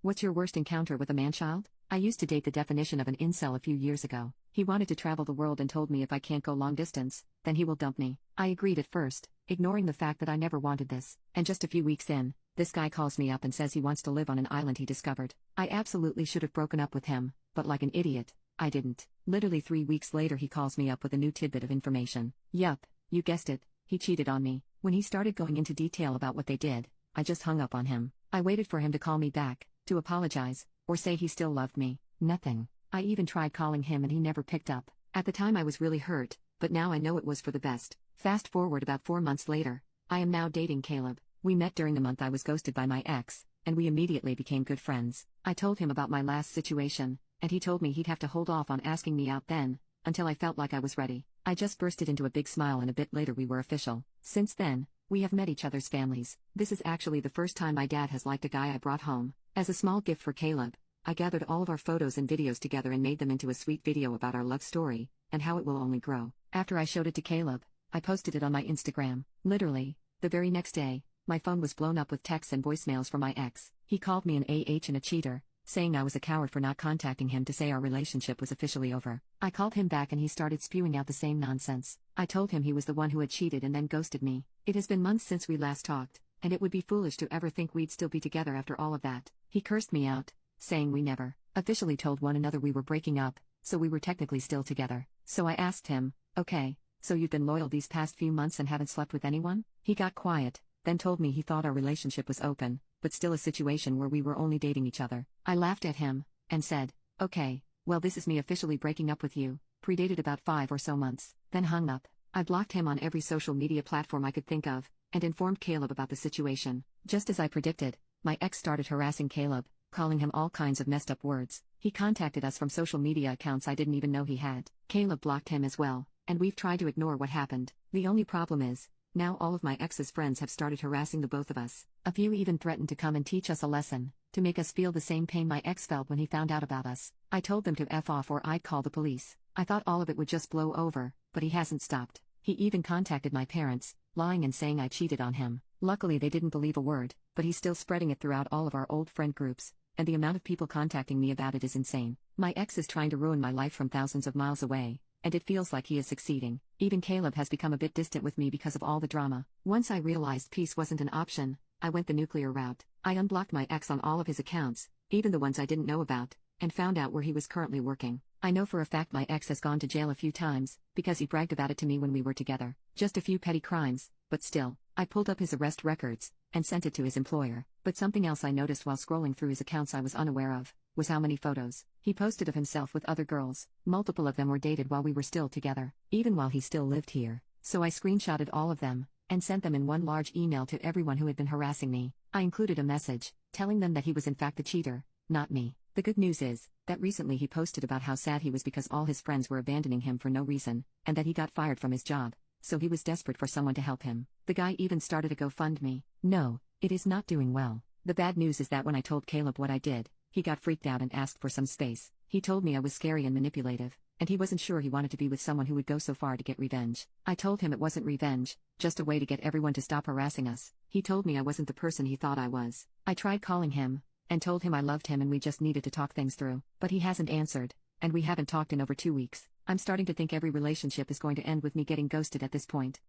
What's your worst encounter with a man-child? I used to date the definition of an incel a few years ago. He wanted to travel the world and told me if I can't go long distance, then he will dump me. I agreed at first, ignoring the fact that I never wanted this. And just a few weeks in, this guy calls me up and says he wants to live on an island he discovered. I absolutely should have broken up with him, but like an idiot, I didn't. Literally 3 weeks later he calls me up with a new tidbit of information. Yup, you guessed it, he cheated on me. When he started going into detail about what they did, I just hung up on him. I waited for him to call me back, to apologize, or say he still loved me. Nothing. I even tried calling him and he never picked up. At the time I was really hurt, but now I know it was for the best. Fast forward about 4 months later, I am now dating Caleb. We met during the month I was ghosted by my ex, and we immediately became good friends. I told him about my last situation, and he told me he'd have to hold off on asking me out then, until I felt like I was ready. I just bursted into a big smile and a bit later we were official. Since then, we have met each other's families. This is actually the first time my dad has liked a guy I brought home. As a small gift for Caleb, I gathered all of our photos and videos together and made them into a sweet video about our love story, and how it will only grow. After I showed it to Caleb, I posted it on my Instagram. Literally, the very next day, my phone was blown up with texts and voicemails from my ex. He called me an AH and a cheater, saying I was a coward for not contacting him to say our relationship was officially over. I called him back and he started spewing out the same nonsense. I told him he was the one who had cheated and then ghosted me. It has been months since we last talked, and it would be foolish to ever think we'd still be together after all of that. He cursed me out, saying we never officially told one another we were breaking up, so we were technically still together. So I asked him, okay, so you've been loyal these past few months and haven't slept with anyone? He got quiet, then told me he thought our relationship was open, but still a situation where we were only dating each other. I laughed at him, and said, okay, well this is me officially breaking up with you, predated about 5 or so months, then hung up. I blocked him on every social media platform I could think of, and informed Caleb about the situation. Just as I predicted, my ex started harassing Caleb, calling him all kinds of messed up words. He contacted us from social media accounts I didn't even know he had. Caleb blocked him as well, and we've tried to ignore what happened. The only problem is, now all of my ex's friends have started harassing the both of us. A few even threatened to come and teach us a lesson, to make us feel the same pain my ex felt when he found out about us. I told them to F off or I'd call the police. I thought all of it would just blow over, but he hasn't stopped. He even contacted my parents, lying and saying I cheated on him. Luckily they didn't believe a word, but he's still spreading it throughout all of our old friend groups, and the amount of people contacting me about it is insane. My ex is trying to ruin my life from thousands of miles away, and it feels like he is succeeding. Even Caleb has become a bit distant with me because of all the drama. Once I realized peace wasn't an option, I went the nuclear route. I unblocked my ex on all of his accounts, even the ones I didn't know about, and found out where he was currently working. I know for a fact my ex has gone to jail a few times, because he bragged about it to me when we were together. Just a few petty crimes, but still. I pulled up his arrest records, and sent it to his employer. But something else I noticed while scrolling through his accounts I was unaware of, was how many photos he posted of himself with other girls. Multiple of them were dated while we were still together, even while he still lived here. So I screenshotted all of them, and sent them in one large email to everyone who had been harassing me. I included a message, telling them that he was in fact the cheater, not me. The good news is, that recently he posted about how sad he was because all his friends were abandoning him for no reason, and that he got fired from his job, so he was desperate for someone to help him. The guy even started a GoFundMe. No, it is not doing well. The bad news is that when I told Caleb what I did, he got freaked out and asked for some space. He told me I was scary and manipulative, and he wasn't sure he wanted to be with someone who would go so far to get revenge. I told him it wasn't revenge, just a way to get everyone to stop harassing us. He told me I wasn't the person he thought I was. I tried calling him, and told him I loved him and we just needed to talk things through. But he hasn't answered, and we haven't talked in over 2 weeks. I'm starting to think every relationship is going to end with me getting ghosted at this point.